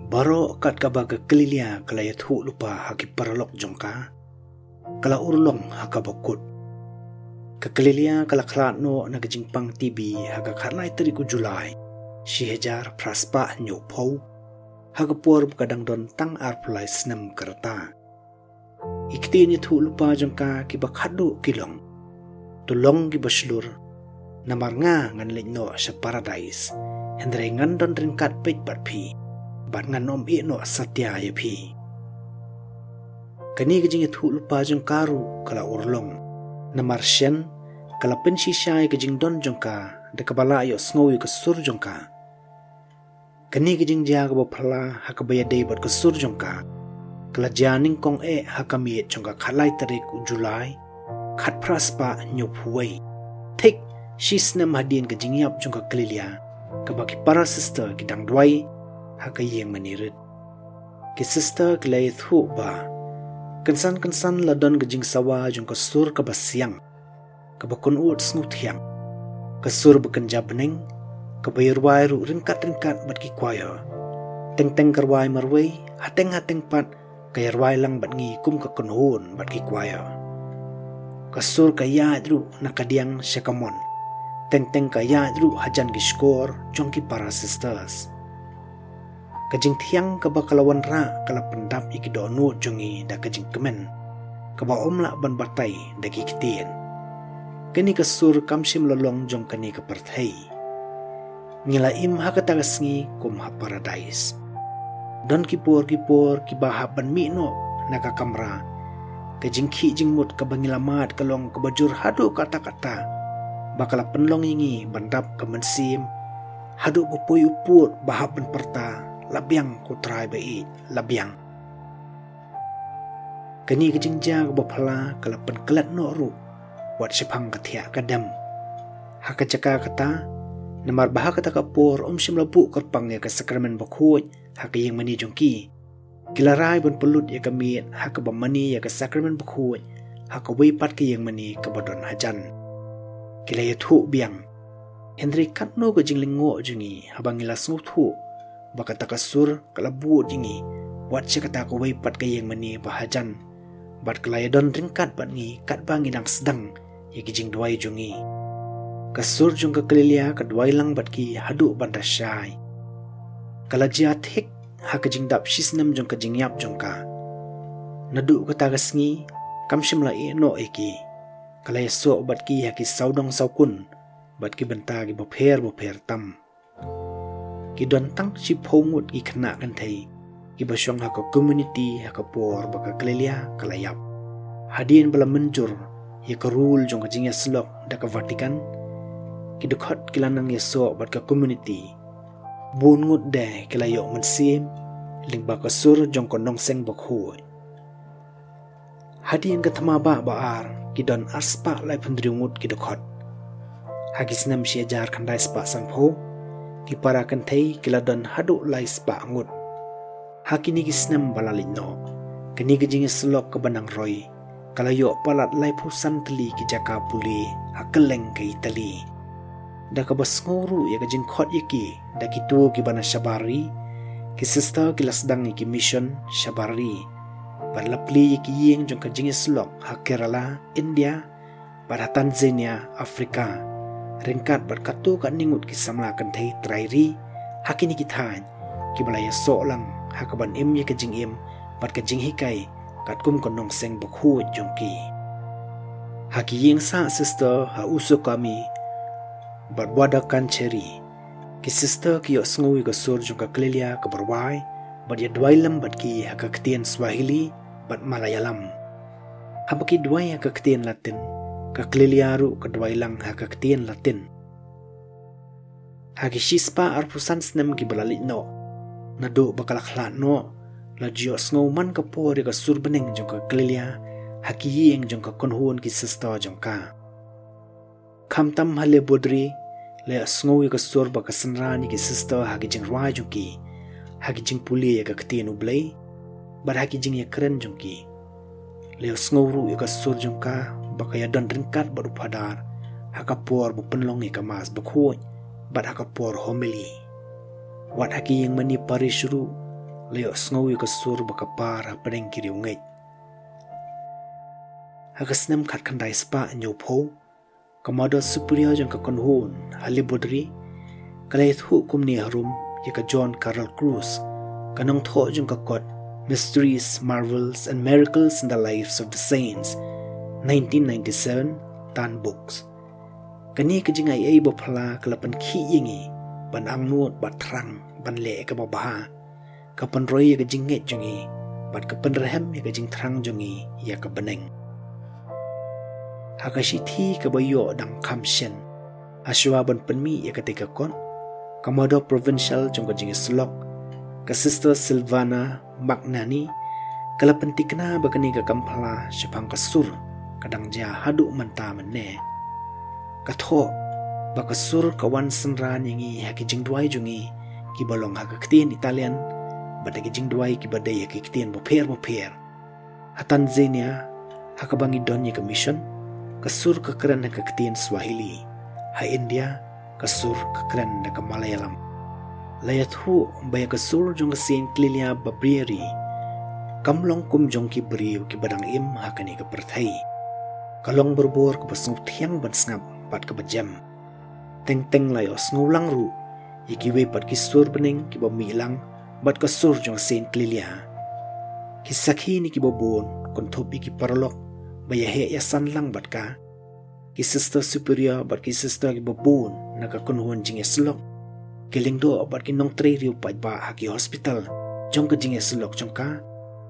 Baro kat kabaga kelilia kala yathu lupa haki paralok jongka. Kala urlong haka bakut. Kekelilia kala klat no nagajingpang tibi haka karnai teriku Julai. Shihejar praspa nyo pou. Haka puar kadang don tang arpulai senam kereta. Ikti yathu lupa jongka kibakadu kilong. Tulong kibaslur. Namar nga ngan no sa paradise. Hendre ngan don ringkat peit barpi. Bat ngan om no satya ya pi. Kani gajing yathu lupa jong karu kala urlong. Namar syen kala pensi syai gajing don jongka de kabala yo sngowi kesur jongka. Kani gajing jaga bapala hakabaya day bat kesur jongka. Kala janing kong hakamiet jongka kalai tarik Julai. Kat praspa nyop huway. Take shisnam hadien gajing yap jongka kelilia. Kabaki para sister kidang dway. Haka yang manirit. Ki sister kilay thu ba. Kensan ladon gajing sawa jong kasur kabasyang. Kabakun uot snut hiang. Kasur bekenja bening. Kabayarway ru ringkat bat ki kwaya. Teng karway marway. Hateng pat. Kayarway lang bat ngi kum kakunhun bat ki kwaya. Kasur kaya ru nakadiang syakamon. Teng kaya ru hajan ki skor jong ki para sisters. Kajing tiang kabakalawan ra kala pendap iki donu jongi da kajing kemen. Kaba omla ban batai dagi kitien. Kani kasur kamsim lolong jong kani kaperthai. Ngilaim hakatagasngi kum ha paradise. Don kipur kibahab ban mi no naga kamra. Kajing ki jingmut kabangilamat kalong kabajur hadu kata-kata. Bakala penlong ingi bandap kemensim. Hadu bupuy uput bahab ban perta. Labiang ku try bai labiang. Kani kejingja bapala kalapan kelat no ru. Wat sepang katia kadam. Haka caka kata. Namar baha kata kapur sim labu kerpang ya ke sakramen bakhuj. Haka yang mani jongki. Kilarai pun pelut ya kami. Haka bamani ya ke sakramen bakhuj. Haka wipat ke yang mani ke badon hajan. Kilaya thu biang. Hendri katno kejing lingok jungi. Habang ilas nguthu. Baka takasur kalabu jingi. Wat siya kata ko wipat kayang mani bahajan. Bat kalayadon ringkat bat ngi kat bangi nang sedang. Yakijing duay jungi. Kasur jung kakalilia kaduay lang bat ki hadu bandasyay. Kalajia hik hakajing dap sisnam jung kajing yap jung ka. Nadu katagas ngi kamsim la no eki. Kalaya so bat ki haki saudong saukun. Bat ki bentagi bopher tam. Kidon tang si pongut ki kena kan thai ki basyong haka community haka por baka kelelia kalayap hadien bala menjur ya ka rule jong kajing ya slok da ka Vatican ki dekhot kilanang ya so bat ka community bun ngut de kilayo mensim ling baka sur jong konong seng bakhu hadien ka thama ba baar kidon arspa lai pendriungut ki dekhot hagisnam si ajar khandai spa sangpho ki para kanthai kiladon hadu lai spa ngut hakini gisnam balalino kini gijing slok ke banang roy kalayo palat lai pusan teli ki jaka puli hakeleng ke Itali da ka basnguru ya gijing khot yaki da kitu ki bana Shabari ki sister ki lasdang ki mission Shabari barlapli ki yeng jong ka jing slok ha Kerala India pada Tanzania Afrika ringkat berkatu kat ningut ki samla kan thai trairi hakini ki than ki balaya so lang hakaban im ye kajing im bat kajing hikai kat kum konong seng bokhu jongki haki yeng sa sister ha uso kami barbada kan cheri ki sister ki yo sngowi ka sur jong ka klelia ka barwai bat ya dwailam bat ki hakaktian Swahili bat Malayalam habaki dwai hakaktian Latin kakliliaru kadway lang hakaktian Latin. Hagishispa arpusan snem kibalalit no. Nado bakalakla no. Lajios ngauman kapori ka surbeneng jong kaklilia. Hakiyeng jong kakonhuon ki sister jong ka. Kamtam hale bodri. Lea sngowi ka surba ka sanrani ki sister hagijing rwa jong ki. Hagijing puli ya kaktian ublay. Bar hagijing ya keren jong ki. Lea sngoru ya ka sur jong ka. Baka ya don ringkat baru padar hakapor bupenlong ika mas bakhuj bat hakapor homily wat haki yang mani parishuru leo sngowi kasur bakapar hapadeng kiri ungit. Hagasnam khat khandai spa nyopho, Commodore Superior jang ka konhun halibodri, kalayt hu kumni harum yaka John Carroll Cruz, kanong tho jang ka kot Mysteries, Marvels and Miracles in the Lives of the Saints, 1997, Tan Books. Kani ka jing ay bophala kalapan ki yingi, ban angnut batrang ban le ka babaha, kapan roy ka jing nget jungi, bat kapan rehem ka jing trang jungi ya ka baneng. Hakashiti kabayo dang kamshen, aswa ban penmi ya ketika kon, Commodore Provincial jong ka jing slok, ka Sister Silvana Magnani, kalapan tikna bakani ka kampala syapang kasur, kadang ja hadu manta menne. Katho bakasur kawan senran yangi haki jing duai jungi ki balong hakaktian Italian badagi jing duai ki badai haki ktian boper hatan zenia hakabangi donye ka mission kasur kekeren hakaktian Swahili ha India kasur kekeren ka Malayalam layat hu baya kasur jong kasin Clelia Barbieri kamlong kum jong ki beriu ki badang im hakani ka perthai kalong berbor ke pasung tiang ban snap pat ke bejam teng layos ngulang ru yikiwe pat kisur bening ki bamilang bat kasur jong Saint Clelia kisakhi ni ki bobon kontopi ki parlok bayahe yasan lang bat ka ki Sister Superior bat ki sister ki bobon nakakunhun jing eslok kilingdo bat ki nong tre riu pat ba haki hospital jong ka jing eslok jong ka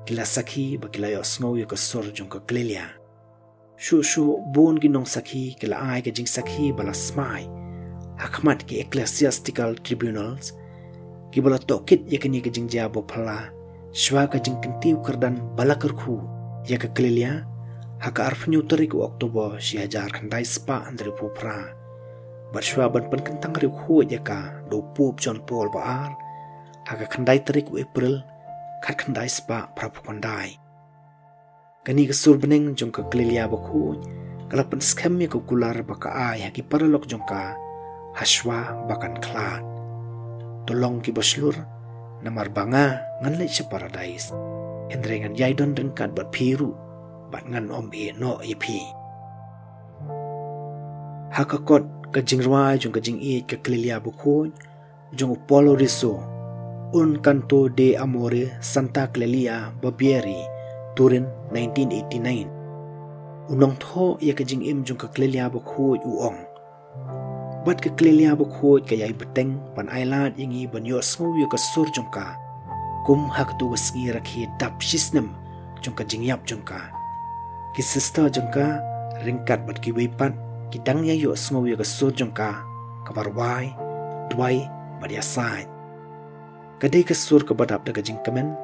kila sakhi ba kilayos ngoy kasur jong ka Clelia Shu bon ginong sakhi kila ai ke jing sakhi bala smai hakmat ki ecclesiastical tribunals ki bala tokit yakini ke jing jabo phala shwa ka jing kentiu kerdan bala kerku ya ke Clelia haka arfnyu tarik Oktober si hajar khandai spa andre pupra bar shwa ban pen kentang ri khu ya ka do pup John Paul baar haka khandai tarik April khat khandai spa prapu kandai Kani kasur bening jong ka Clelia bakhu kalapan skam ya kular baka ay haki paralok jong ka haswa bakan klat tolong ki baslur namar banga ngan le sa paradise hendrengan yaidon rengkat bat piru bat ngan om e no ipi hakakot ka jingrwa jong ka jing e ka Clelia bakhu jong Polo Riso un canto de amore Santa Clelia Barbieri Turin 1989 unong tho ya ka jing im jong ka Clelia bakhu uong bat ka Clelia bakhu kayai beteng pan ailat yangi banyo sngu ya ka sur jong ka kum hak tu wasngi rakhi dap shisnam jong ka jing yap jong ka ki sister jong ka ringkat bat ki weipat ki dang ya yo sngu ya ka sur jong ka kabarwai dwai badia sai kadai ka sur ka badap da ka jing kamen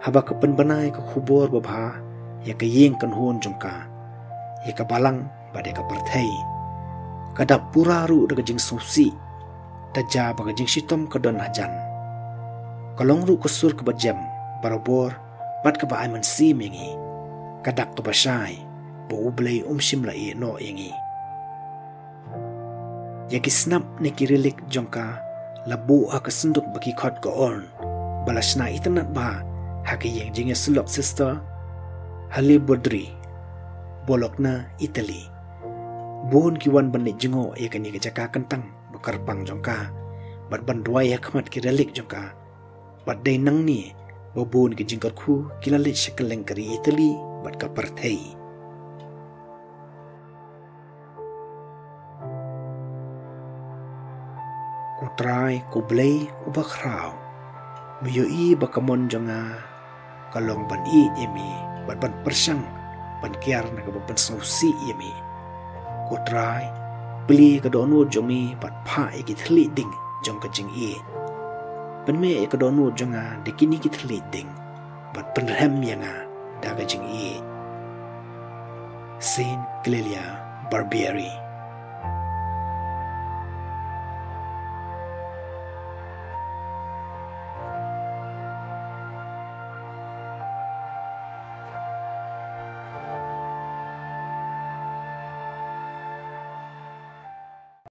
haba ka penbanai ka khubor babha ya ka yeng kan hon jongka ya ka balang bade ka perthai kada pura ru da jing susi da ja ba jing sitom ka don hajan kalong ru kusur ka bajam barabor pat ka ba ay man si mengi kadak ka basai bo ublay umsim la e no yengi ya ki snap ne kirilik jongka labu ka sunduk baki khot ka on balasna itanat ba haki yang jingnya sulok sister halibodri bolokna Italy bon kiwan banit jengo ya kani ke jaka kentang bakar pang jongka bat bandwai ya khamat ki relik jongka bat dai nang ni bobon ki jingkar khu kilalik sekeleng kari Italy bat ka parthai ku try ku blay ubakrao miyo i bakamon jonga kalong ban i yemi bat ban persang ban kiar na ban sausi yemi ko try beli ka donu jomi bat pha e ki thli ding jong ka jing i ban me e ka donu jonga de kini ki thli ding bat ban ram yanga da ka jing i Saint Clelia Barbieri